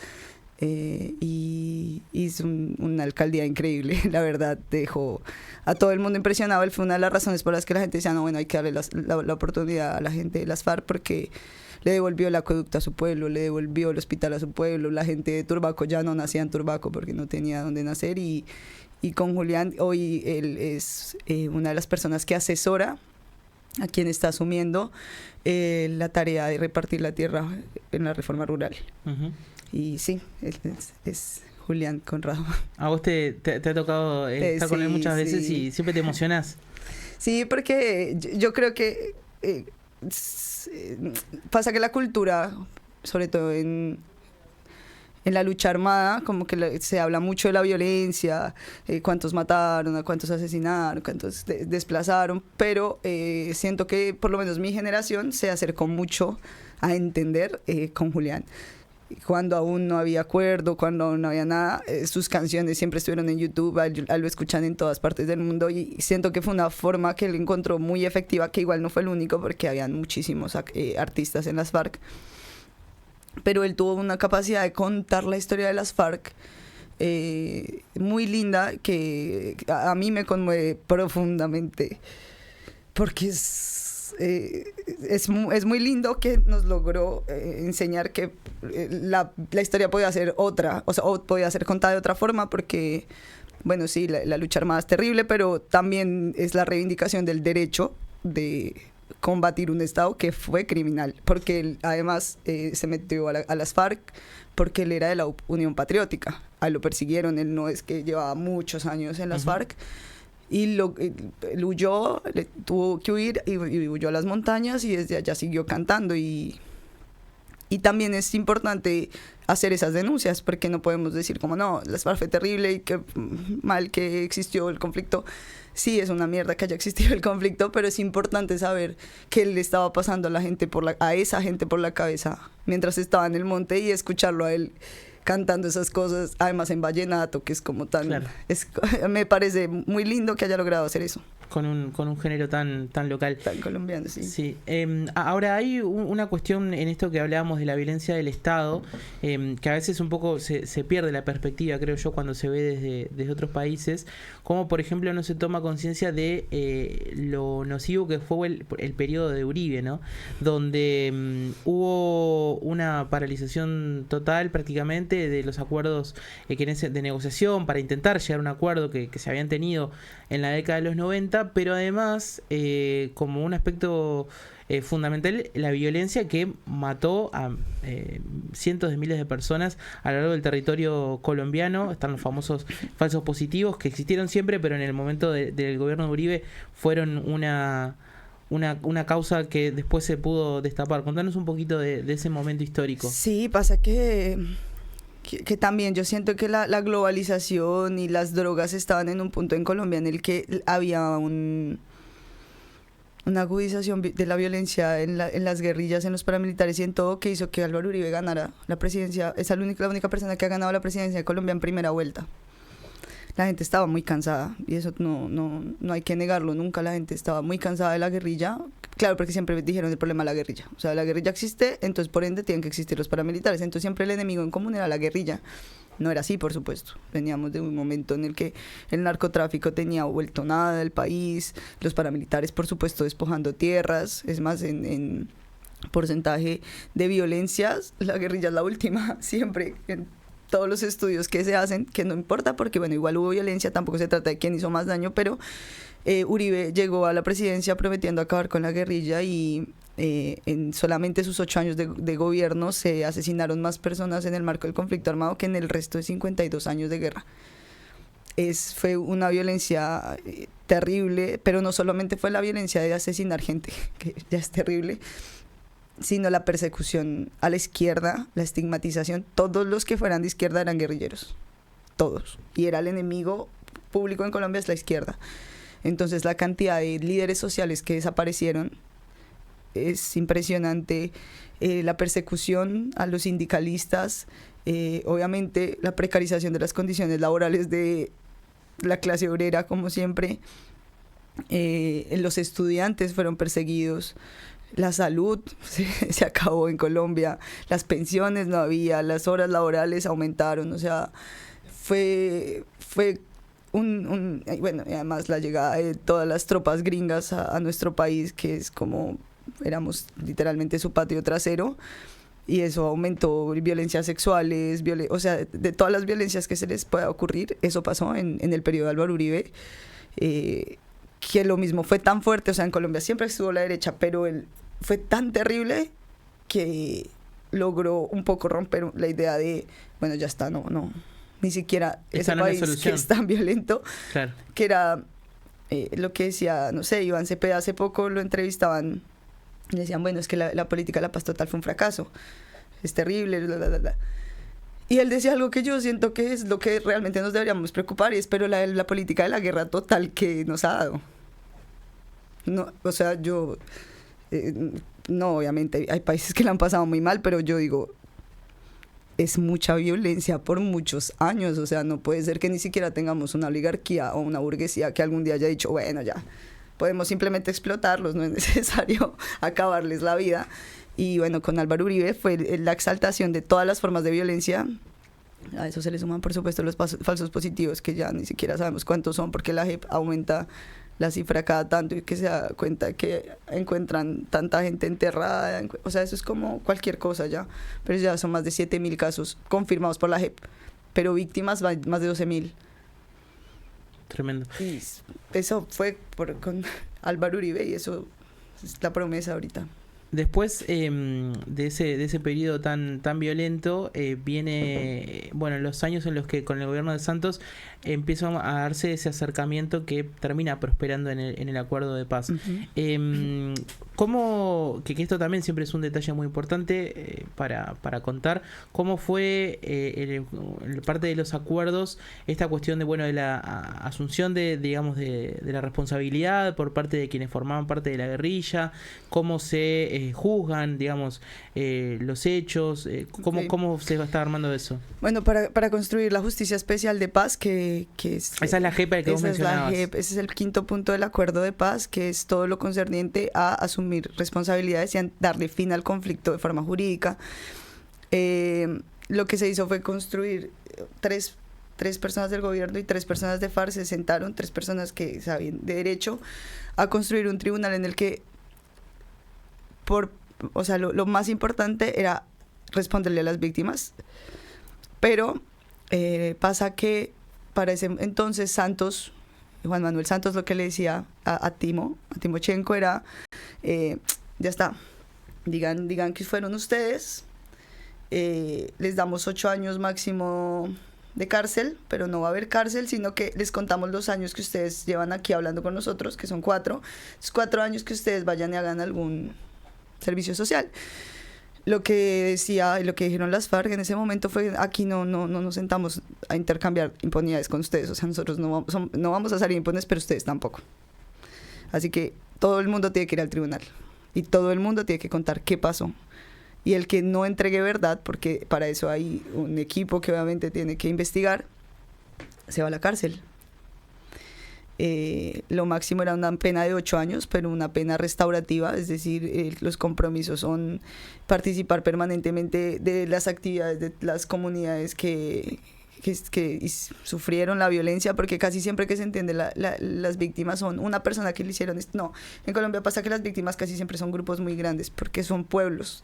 Speaker 3: Y hizo una alcaldía increíble, la verdad, dejó a todo el mundo impresionado. Él fue una de las razones por las que la gente decía, no, bueno, hay que darle la oportunidad a la gente de las FARC, porque le devolvió el acueducto a su pueblo, le devolvió el hospital a su pueblo. La gente de Turbaco ya no nacía en Turbaco porque no tenía dónde nacer, y con Julián hoy él es una de las personas que asesora a quien está asumiendo la tarea de repartir la tierra en la reforma rural.
Speaker 2: Uh-huh.
Speaker 3: Y sí, es Julián Conrado.
Speaker 2: ¿A vos te ha tocado estar con él muchas veces y siempre te emocionás?
Speaker 3: Sí, porque yo creo que pasa que la cultura, sobre todo en la lucha armada, como que se habla mucho de la violencia, cuántos mataron, cuántos asesinaron, cuántos desplazaron, pero siento que por lo menos mi generación se acercó mucho a entender con Julián. Cuando aún no había acuerdo, cuando aún no había nada, sus canciones siempre estuvieron en YouTube, lo escuchan en todas partes del mundo, y siento que fue una forma que él encontró muy efectiva, que igual no fue el único porque habían muchísimos artistas en las FARC, pero él tuvo una capacidad de contar la historia de las FARC muy linda, que a mí me conmueve profundamente, porque es muy lindo que nos logró enseñar que la historia podía ser otra, o podía ser contada de otra forma, porque, bueno, sí, la lucha armada es terrible, pero también es la reivindicación del derecho de combatir un Estado que fue criminal, porque él además se metió a las FARC porque él era de la Unión Patriótica. A él lo persiguieron, él no es que llevaba muchos años en las FARC, y él huyó, tuvo que huir y huyó a las montañas, y desde allá siguió cantando, y también es importante hacer esas denuncias, porque no podemos decir como no, las FARC fue terrible y que mal que existió el conflicto. Sí, es una mierda que haya existido el conflicto, pero es importante saber qué le estaba pasando a esa gente por la cabeza mientras estaba en el monte, y escucharlo a él cantando esas cosas, además en vallenato, que es como tan... Claro. Me parece muy lindo que haya logrado hacer eso.
Speaker 2: Con un género tan local.
Speaker 3: Tan colombiano, sí.
Speaker 2: Sí. Ahora hay una cuestión en esto que hablábamos de la violencia del Estado, que a veces un poco se pierde la perspectiva, creo yo, cuando se ve desde otros países, como por ejemplo no se toma conciencia de lo nocivo que fue el periodo de Uribe, ¿no? Donde hubo una paralización total prácticamente de los acuerdos de negociación para intentar llegar a un acuerdo que se habían tenido en la década de los 90, pero además como un aspecto fundamental, la violencia que mató a cientos de miles de personas a lo largo del territorio colombiano. Están los famosos falsos positivos que existieron siempre, pero en el momento del gobierno de Uribe fueron una causa que después se pudo destapar. Contanos un poquito de ese momento histórico.
Speaker 3: Sí, pasa que que también yo siento que la globalización y las drogas estaban en un punto en Colombia en el que había una agudización de la violencia en las guerrillas, en los paramilitares y en todo, que hizo que Álvaro Uribe ganara la presidencia. Es la única persona que ha ganado la presidencia de Colombia en primera vuelta. La gente estaba muy cansada, y eso no hay que negarlo nunca. La gente estaba muy cansada de la guerrilla. Claro, porque siempre dijeron el problema de la guerrilla. O sea, la guerrilla existe, entonces por ende tienen que existir los paramilitares. Entonces siempre el enemigo en común era la guerrilla. No era así, por supuesto. Veníamos de un momento en el que el narcotráfico tenía vuelto nada del país, los paramilitares, por supuesto, despojando tierras. Es más, en porcentaje de violencias, la guerrilla es la última, siempre, en todos los estudios que se hacen, que no importa porque, bueno, igual hubo violencia, tampoco se trata de quién hizo más daño, pero Uribe llegó a la presidencia prometiendo acabar con la guerrilla y en solamente sus 8 años de gobierno se asesinaron más personas en el marco del conflicto armado que en el resto de 52 años de guerra. Fue una violencia terrible, pero no solamente fue la violencia de asesinar gente, que ya es terrible, sino la persecución a la izquierda, la estigmatización. Todos los que fueran de izquierda eran guerrilleros, todos, y era el enemigo público en Colombia, es la izquierda. Entonces la cantidad de líderes sociales que desaparecieron es impresionante. La persecución a los sindicalistas, obviamente la precarización de las condiciones laborales de la clase obrera, como siempre. Los estudiantes fueron perseguidos. La salud se acabó en Colombia, las pensiones no había, las horas laborales aumentaron, o sea, fue bueno, y además la llegada de todas las tropas gringas a nuestro país, que es como, éramos literalmente su patio trasero, y eso aumentó violencias sexuales, o sea, de todas las violencias que se les pueda ocurrir, eso pasó en el periodo de Álvaro Uribe, que lo mismo fue tan fuerte, o sea, en Colombia siempre estuvo la derecha, pero fue tan terrible que logró un poco romper la idea de, bueno, ya está, no, ni siquiera ese país que es tan violento, claro. Que era lo que decía, no sé, Iván Cepeda, hace poco lo entrevistaban y le decían, bueno, es que la política de la paz total fue un fracaso, es terrible, bla, bla, bla, bla. Y él decía algo que yo siento que es lo que realmente nos deberíamos preocupar, y es pero la política de la guerra total que nos ha dado. No, o sea, yo no, obviamente hay países que la han pasado muy mal, pero yo digo, es mucha violencia por muchos años, o sea, no puede ser que ni siquiera tengamos una oligarquía o una burguesía que algún día haya dicho, bueno, ya, podemos simplemente explotarlos, no es necesario acabarles la vida. Y bueno, con Álvaro Uribe fue la exaltación de todas las formas de violencia. A eso se le suman, por supuesto, los falsos positivos, que ya ni siquiera sabemos cuántos son, porque la JEP aumenta la cifra cada tanto y que se da cuenta que encuentran tanta gente enterrada. O sea, eso es como cualquier cosa ya. Pero ya son más de 7.000 casos confirmados por la JEP, pero víctimas más de 12.000.
Speaker 2: Tremendo.
Speaker 3: Y eso fue con Álvaro Uribe, y eso es la promesa ahorita.
Speaker 2: Después de ese periodo tan violento, viene, bueno, los años en los que con el gobierno de Santos empieza a darse ese acercamiento que termina prosperando en el acuerdo de paz. Uh-huh. ¿Cómo, que esto también siempre es un detalle muy importante para contar, cómo fue en parte de los acuerdos esta cuestión de, bueno, de la asunción de la responsabilidad por parte de quienes formaban parte de la guerrilla, cómo se juzgan, digamos, los hechos, cómo se va a estar armando eso?
Speaker 3: Bueno, para construir la justicia especial de paz, que es...
Speaker 2: Esa es la JEP que vos mencionabas.
Speaker 3: Ese es el quinto punto del acuerdo de paz, que es todo lo concerniente a asumir responsabilidades y a darle fin al conflicto de forma jurídica. Lo que se hizo fue construir tres personas del gobierno y 3 personas de FARC se sentaron, 3 personas que sabían de derecho, a construir un tribunal en el que o sea, lo más importante era responderle a las víctimas, pero pasa que para ese entonces Juan Manuel Santos, lo que le decía a Timochenko era, ya está, digan que fueron ustedes, les damos 8 años máximo de cárcel, pero no va a haber cárcel, sino que les contamos los años que ustedes llevan aquí hablando con nosotros, que son 4, esos 4 años que ustedes vayan y hagan algún servicio social. lo que decía y lo que dijeron las FARC en ese momento fue: aquí no nos sentamos a intercambiar impunidades con ustedes, o sea, nosotros no vamos a salir impunes, pero ustedes tampoco. Así que todo el mundo tiene que ir al tribunal y todo el mundo tiene que contar qué pasó. Y el que no entregue verdad, porque para eso hay un equipo que obviamente tiene que investigar, se va a la cárcel. Lo máximo era una pena de 8 años, pero una pena restaurativa, es decir, los compromisos son participar permanentemente de las actividades de las comunidades que sufrieron la violencia, porque casi siempre que se entiende las víctimas son una persona que le hicieron esto. No, en Colombia pasa que las víctimas casi siempre son grupos muy grandes, porque son pueblos,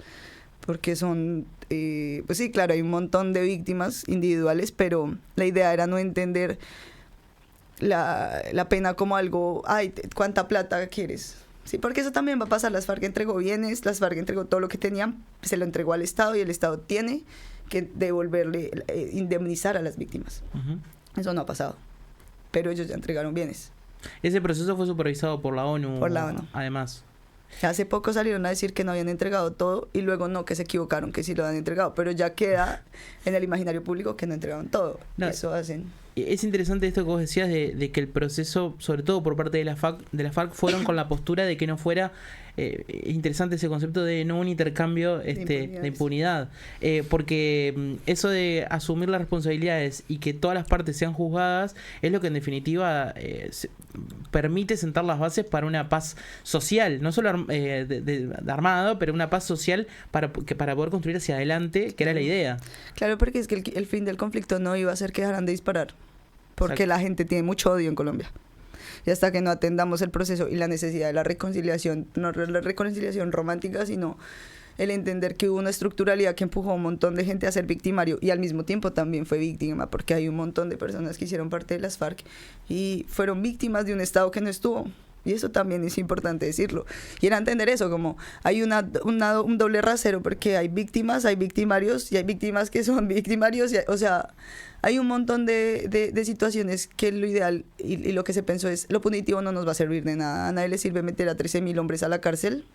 Speaker 3: porque son, pues sí, claro, hay un montón de víctimas individuales, pero la idea era no entender la pena como algo: ay, ¿cuánta plata quieres? Sí, porque eso también va a pasar. Las FARC entregó bienes, las FARC entregó todo lo que tenían, se lo entregó al Estado y el Estado tiene que devolverle, indemnizar a las víctimas. Uh-huh. Eso no ha pasado, pero ellos ya entregaron bienes.
Speaker 2: Ese proceso fue supervisado por la ONU.
Speaker 3: Por la ONU.
Speaker 2: Además.
Speaker 3: Hace poco salieron a decir que no habían entregado todo y luego no, que se equivocaron, que sí lo habían entregado, pero ya queda en el imaginario público que no entregaron todo. No, eso hacen.
Speaker 2: Es interesante esto que vos decías de que el proceso, sobre todo por parte de la FARC, fueron con la postura de que no fuera, interesante ese concepto de no un intercambio de impunidad, porque eso de asumir las responsabilidades y que todas las partes sean juzgadas es lo que en definitiva permite sentar las bases para una paz social, no solo armada, pero una paz social para poder construir hacia adelante, que era la idea.
Speaker 3: Claro, porque es que el fin del conflicto no iba a ser que dejaran de disparar, porque la gente tiene mucho odio en Colombia. Y hasta que no atendamos el proceso y la necesidad de la reconciliación, no la reconciliación romántica, sino el entender que hubo una estructuralidad que empujó a un montón de gente a ser victimario y al mismo tiempo también fue víctima, porque hay un montón de personas que hicieron parte de las FARC y fueron víctimas de un Estado que no estuvo. Y eso también es importante decirlo. Y era entender eso, como hay un doble rasero, porque hay víctimas, hay victimarios y hay víctimas que son victimarios. O sea, hay un montón de situaciones que lo ideal y lo que se pensó es: lo punitivo no nos va a servir de nada. A nadie le sirve meter a 13.000 hombres a la cárcel,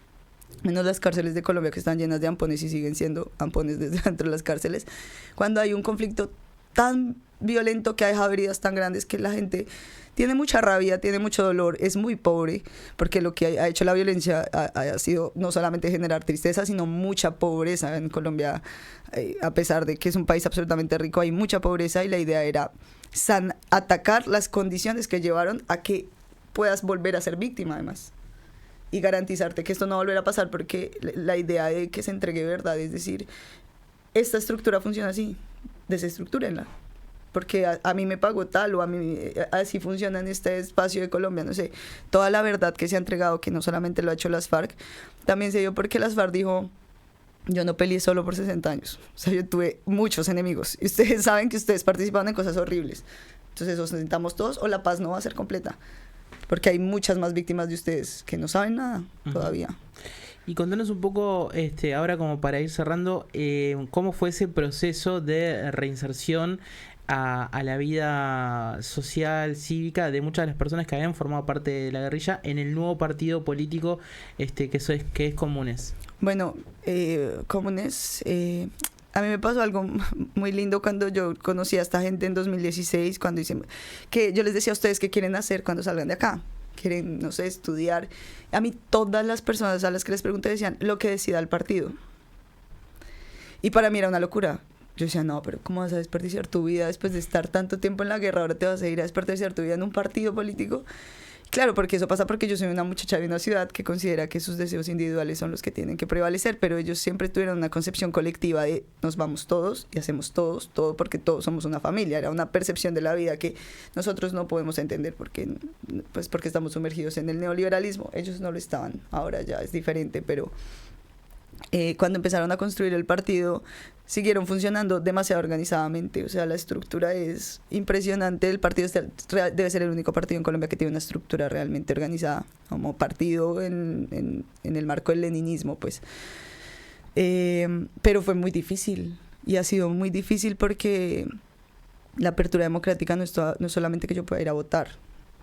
Speaker 3: menos las cárceles de Colombia, que están llenas de ampones y siguen siendo ampones desde dentro de las cárceles, cuando hay un conflicto tan violento que ha dejado heridas tan grandes que la gente tiene mucha rabia, tiene mucho dolor, es muy pobre, porque lo que ha hecho la violencia ha sido no solamente generar tristeza, sino mucha pobreza en Colombia. A pesar de que es un país absolutamente rico, hay mucha pobreza, y la idea era atacar las condiciones que llevaron a que puedas volver a ser víctima, además, y garantizarte que esto no volverá a pasar, porque la idea de que se entregue verdad, es decir, esta estructura funciona así, desestructúrenla, porque a mí me pagó tal, o a mí así funciona en este espacio de Colombia, no sé. Toda la verdad que se ha entregado, que no solamente lo ha hecho las FARC, también se dio porque las FARC dijo: yo no peleé solo por 60 años, o sea, yo tuve muchos enemigos, y ustedes saben que ustedes participaron en cosas horribles, entonces nos sentamos todos o la paz no va a ser completa, porque hay muchas más víctimas de ustedes que no saben nada todavía.
Speaker 2: Y contanos un poco, ahora como para ir cerrando, cómo fue ese proceso de reinserción a la vida social, cívica de muchas de las personas que habían formado parte de la guerrilla en el nuevo partido político que es Comunes.
Speaker 3: Bueno, Comunes, a mí me pasó algo muy lindo cuando yo conocí a esta gente en 2016, cuando que yo les decía a ustedes qué quieren hacer cuando salgan de acá. Quieren, no sé, estudiar. A mí todas las personas a las que les pregunté decían: lo que decida el partido. Y para mí era una locura. Yo decía: no, pero ¿cómo vas a desperdiciar tu vida después de estar tanto tiempo en la guerra? Ahora te vas a ir a desperdiciar tu vida en un partido político. Claro, porque eso pasa porque yo soy una muchacha de una ciudad que considera que sus deseos individuales son los que tienen que prevalecer, pero ellos siempre tuvieron una concepción colectiva de nos vamos todos y hacemos todos, todo porque todos somos una familia. Era una percepción de la vida que nosotros no podemos entender porque estamos sumergidos en el neoliberalismo. Ellos no lo estaban, ahora ya es diferente, pero cuando empezaron a construir el partido siguieron funcionando demasiado organizadamente. O sea, la estructura es impresionante. El partido debe ser el único partido en Colombia que tiene una estructura realmente organizada como partido en el marco del leninismo, pues. Pero fue muy difícil, y ha sido muy difícil porque la apertura democrática no es solamente que yo pueda ir a votar,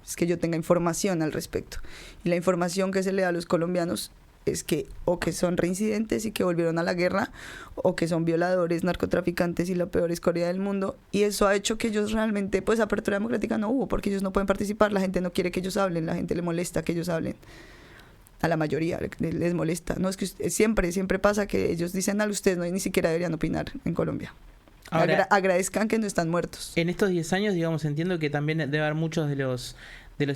Speaker 3: es que yo tenga información al respecto, y la información que se le da a los colombianos es que o que son reincidentes y que volvieron a la guerra, o que son violadores, narcotraficantes y la peor escoria del mundo. Y eso ha hecho que ellos realmente, pues apertura democrática no hubo, porque ellos no pueden participar, la gente no quiere que ellos hablen, la gente le molesta que ellos hablen. A la mayoría les molesta. No, es que siempre pasa que ellos dicen, ustedes no, ni siquiera deberían opinar en Colombia. Ahora, agradezcan que no están muertos.
Speaker 2: En estos 10 años, digamos, entiendo que también debe haber muchos de los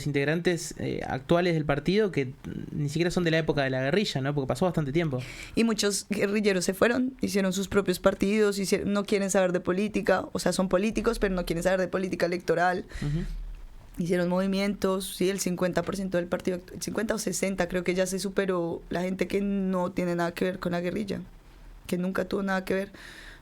Speaker 2: integrantes actuales del partido que ni siquiera son de la época de la guerrilla, ¿no? Porque pasó bastante tiempo.
Speaker 3: Y muchos guerrilleros se fueron, hicieron sus propios partidos, no quieren saber de política, o sea, son políticos, pero no quieren saber de política electoral. Hicieron movimientos, sí, el 50% del partido, el 50 o 60 creo que ya se superó la gente que no tiene nada que ver con la guerrilla, que nunca tuvo nada que ver.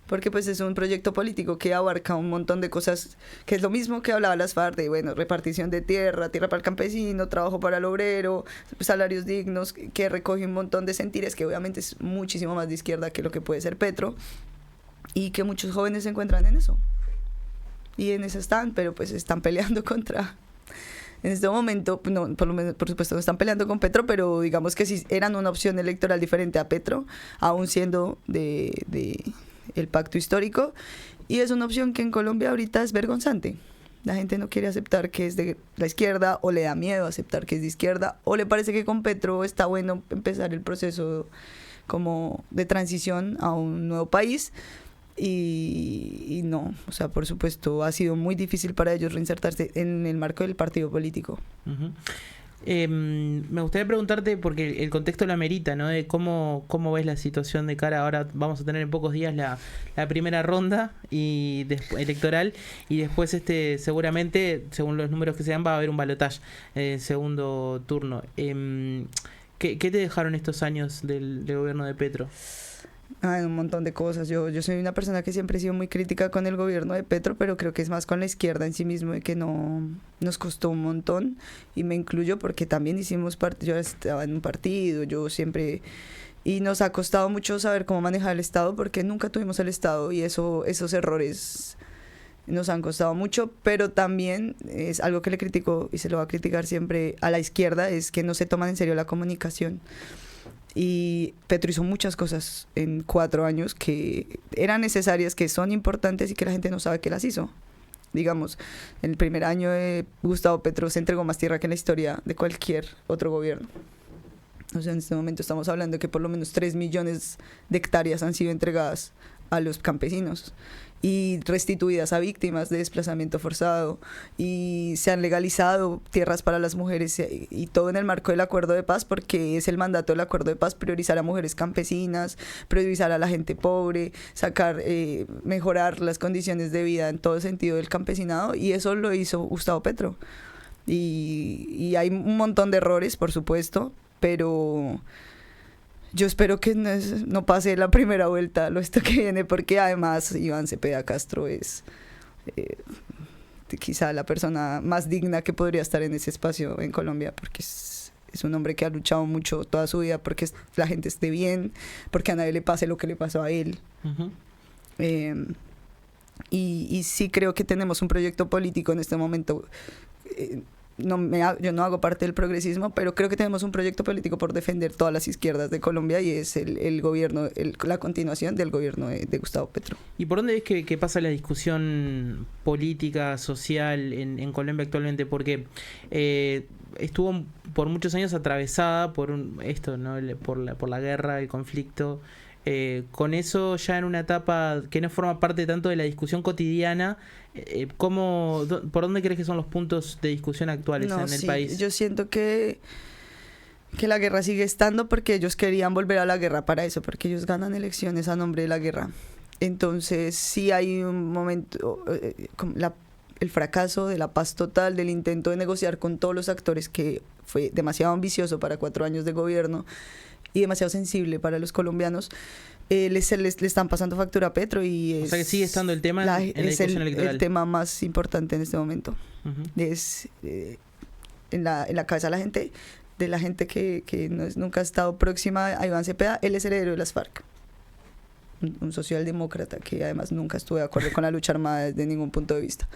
Speaker 3: Porque pues es un proyecto político que abarca un montón de cosas, que es lo mismo que hablaba las FARC, de repartición de tierra para el campesino, trabajo para el obrero, salarios dignos, que recoge un montón de sentires, que obviamente es muchísimo más de izquierda que lo que puede ser Petro, y que muchos jóvenes se encuentran en eso. Y en eso están, pero pues están peleando contra... En este momento, no, por supuesto no están peleando con Petro, pero digamos que si eran una opción electoral diferente a Petro, aún siendo de el pacto histórico, y es una opción que en Colombia ahorita es vergonzante. La gente no quiere aceptar que es de la izquierda, o le da miedo aceptar que es de izquierda, o le parece que con Petro está bueno empezar el proceso como de transición a un nuevo país, y no, o sea, por supuesto ha sido muy difícil para ellos reinsertarse en el marco del partido político.
Speaker 2: Me gustaría preguntarte, porque el contexto lo amerita, ¿no? De cómo ves la situación de cara. Ahora vamos a tener en pocos días la primera ronda electoral, y después seguramente, según los números que se dan, va a haber un balotaje segundo turno. ¿Qué te dejaron estos años del gobierno de Petro?
Speaker 3: Un montón de cosas. Yo soy una persona que siempre he sido muy crítica con el gobierno de Petro, pero creo que es más con la izquierda en sí mismo, de que no nos costó un montón, y me incluyo porque también hicimos parte. Yo estaba en un partido, yo siempre, y nos ha costado mucho saber cómo manejar el Estado, porque nunca tuvimos el Estado, y esos errores nos han costado mucho. Pero también es algo que le critico, y se lo va a criticar siempre a la izquierda, es que no se toman en serio la comunicación. Y Petro hizo muchas cosas en 4 años que eran necesarias, que son importantes, y que la gente no sabe que las hizo. Digamos, en el primer año de Gustavo Petro se entregó más tierra que en la historia de cualquier otro gobierno. O sea, en este momento estamos hablando de que por lo menos 3 millones de hectáreas han sido entregadas a los campesinos y restituidas a víctimas de desplazamiento forzado, y se han legalizado tierras para las mujeres, y todo en el marco del acuerdo de paz, porque es el mandato del acuerdo de paz priorizar a mujeres campesinas, priorizar a la gente pobre, mejorar las condiciones de vida en todo sentido del campesinado, y eso lo hizo Gustavo Petro. Y hay un montón de errores, por supuesto, pero yo espero que no pase la primera vuelta esto que viene, porque además Iván Cepeda Castro es quizá la persona más digna que podría estar en ese espacio en Colombia, porque es un hombre que ha luchado mucho toda su vida porque la gente esté bien, porque a nadie le pase lo que le pasó a él. Y sí creo que tenemos un proyecto político en este momento. Yo no hago parte del progresismo, pero creo que tenemos un proyecto político por defender todas las izquierdas de Colombia, y es el gobierno, la continuación del gobierno de Gustavo Petro.
Speaker 2: ¿Y por dónde ves que pasa la discusión política, social en Colombia actualmente? Porque estuvo por muchos años atravesada por por la guerra, el conflicto. Con eso ya en una etapa que no forma parte tanto de la discusión cotidiana, ¿por dónde crees que son los puntos de discusión actuales en el país?
Speaker 3: Yo siento que la guerra sigue estando, porque ellos querían volver a la guerra para eso, porque ellos ganan elecciones a nombre de la guerra. Entonces sí hay un momento, el fracaso de la paz total, del intento de negociar con todos los actores, que fue demasiado ambicioso para 4 años de gobierno y demasiado sensible para los colombianos. Le están pasando factura a Petro, y
Speaker 2: o sea que sigue estando el tema en la discusión electoral.
Speaker 3: El tema más importante en este momento. Es en la cabeza de la gente que nunca ha estado próxima a Iván Cepeda. Él es heredero de las FARC, un socialdemócrata que además nunca estuvo de acuerdo con la lucha armada desde ningún punto de vista.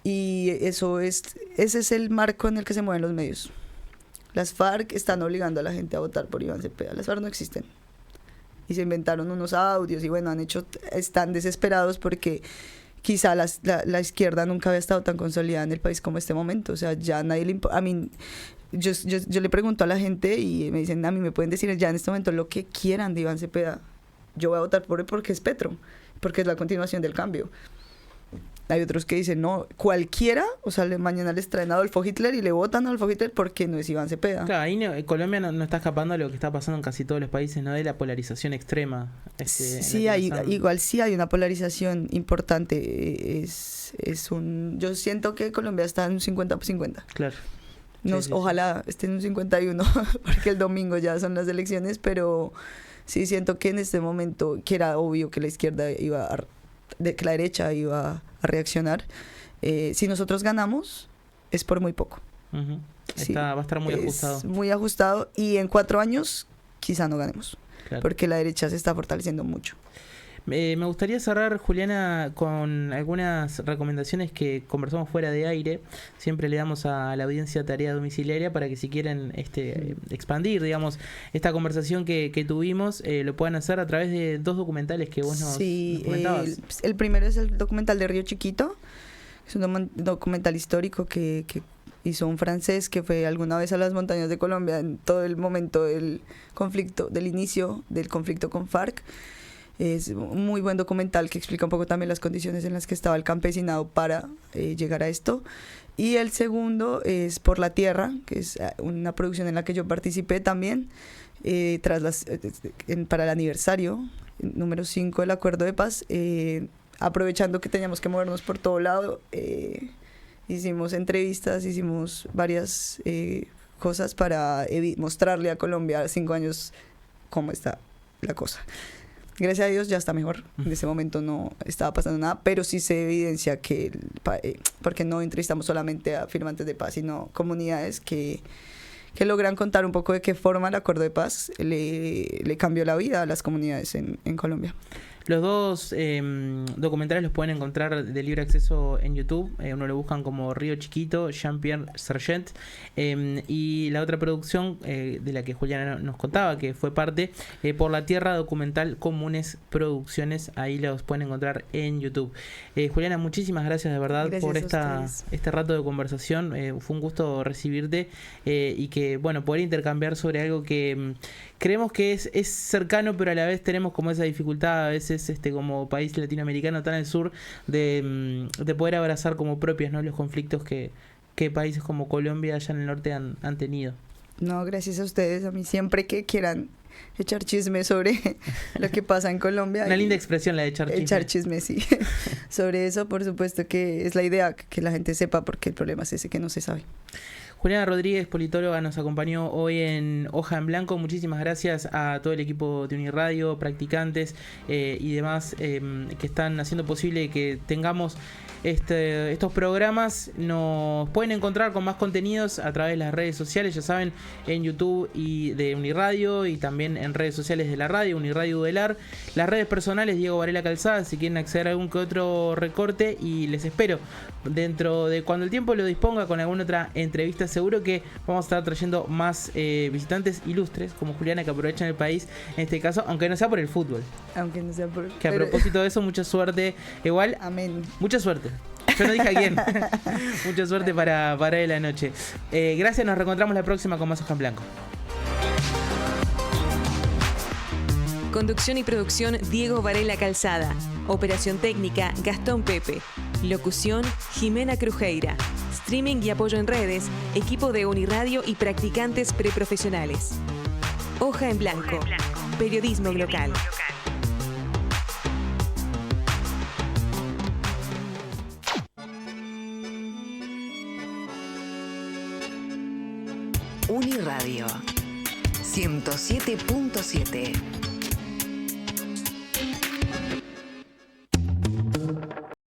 Speaker 3: Y ese es el marco en el que se mueven los medios. Las FARC están obligando a la gente a votar por Iván Cepeda. Las FARC no existen. Y se inventaron unos audios y bueno, están desesperados porque quizá la izquierda nunca había estado tan consolidada en el país como este momento. O sea, ya nadie le importa. A mí, yo le pregunto a la gente y me dicen, a mí me pueden decir ya en este momento lo que quieran de Iván Cepeda. Yo voy a votar por él porque es Petro, porque es la continuación del cambio. Hay otros que dicen, no, cualquiera, o sea, mañana les traen a Adolfo Hitler y le votan a Adolfo Hitler porque no es Iván Cepeda.
Speaker 2: Claro, ahí Colombia no está escapando a lo que está pasando en casi todos los países, ¿no? De la polarización extrema.
Speaker 3: Sí, igual sí hay una polarización importante. Yo siento que Colombia está en un 50-50.
Speaker 2: Claro.
Speaker 3: Ojalá esté en un 51, porque el domingo ya son las elecciones, pero sí siento que en este momento, que era obvio que la izquierda que la derecha iba a reaccionar. Si nosotros ganamos, es por muy poco.
Speaker 2: Uh-huh.
Speaker 3: Sí,
Speaker 2: va a estar muy ajustado.
Speaker 3: Muy ajustado y en 4 años quizá no ganemos,
Speaker 2: claro.
Speaker 3: Porque la derecha se está fortaleciendo mucho.
Speaker 2: Me gustaría cerrar, Juliana, con algunas recomendaciones que conversamos fuera de aire. Siempre le damos a la audiencia tarea domiciliaria para que si quieren expandir, digamos, esta conversación que tuvimos, lo puedan hacer a través de 2 documentales que vos nos comentabas.
Speaker 3: El primero es el documental de Río Chiquito. Es un documental histórico que hizo un francés que fue alguna vez a las montañas de Colombia en todo el momento del conflicto, del inicio del conflicto con FARC. Es un muy buen documental que explica un poco también las condiciones en las que estaba el campesinado para llegar a esto. Y el segundo es Por la Tierra, que es una producción en la que yo participé también, para el aniversario número 5 del Acuerdo de Paz. Aprovechando que teníamos que movernos por todo lado, hicimos entrevistas, hicimos varias cosas para mostrarle a Colombia 5 años cómo está la cosa. Gracias a Dios ya está mejor. En ese momento no estaba pasando nada, pero sí se evidencia que, porque no entrevistamos solamente a firmantes de paz, sino comunidades que logran contar un poco de qué forma el Acuerdo de Paz le cambió la vida a las comunidades en Colombia.
Speaker 2: Los 2 documentales los pueden encontrar de libre acceso en YouTube. Uno lo buscan como Río Chiquito, Jean-Pierre Sergent. Y la otra producción de la que Juliana nos contaba, que fue parte, Por la Tierra, documental Comunes Producciones. Ahí los pueden encontrar en YouTube. Juliana, muchísimas gracias de verdad por este rato de conversación. Fue un gusto recibirte y que, bueno, poder intercambiar sobre algo que creemos que es cercano, pero a la vez tenemos como esa dificultad a veces como país latinoamericano tan al sur de poder abrazar como propios, ¿no?, los conflictos que países como Colombia allá en el norte han tenido.
Speaker 3: No, gracias a ustedes. A mí siempre que quieran echar chisme sobre lo que pasa en Colombia.
Speaker 2: Una linda expresión la de echar chisme.
Speaker 3: Echar chisme, sí. Sobre eso, por supuesto que es la idea, que la gente sepa, porque el problema es ese, que no se sabe.
Speaker 2: Juliana Rodríguez, politóloga, nos acompañó hoy en Hoja en Blanco. Muchísimas gracias a todo el equipo de Uniradio, practicantes y demás que están haciendo posible que tengamos estos programas. Nos pueden encontrar con más contenidos a través de las redes sociales, ya saben, en YouTube y de Uniradio, y también en redes sociales de la radio, Uniradio Udelar. Las redes personales, Diego Varela Calzada, si quieren acceder a algún que otro recorte, y les espero dentro de cuando el tiempo lo disponga con alguna otra entrevista. Seguro que vamos a estar trayendo más visitantes ilustres como Juliana, que aprovechan el país en este caso, aunque no sea por el fútbol.
Speaker 3: Aunque no sea por...
Speaker 2: Que a propósito de eso, mucha suerte. Igual,
Speaker 3: amén.
Speaker 2: Mucha suerte. Yo no dije a quién. Mucha suerte para la noche. Gracias, nos reencontramos la próxima con más Hoja en Blanco.
Speaker 5: Conducción y producción, Diego Varela Calzada. Operación técnica, Gastón Pepe. Locución, Jimena Crujeira. Streaming y apoyo en redes, equipo de Uniradio y practicantes preprofesionales. Hoja en Blanco. Periodismo local.
Speaker 1: Uniradio 107.7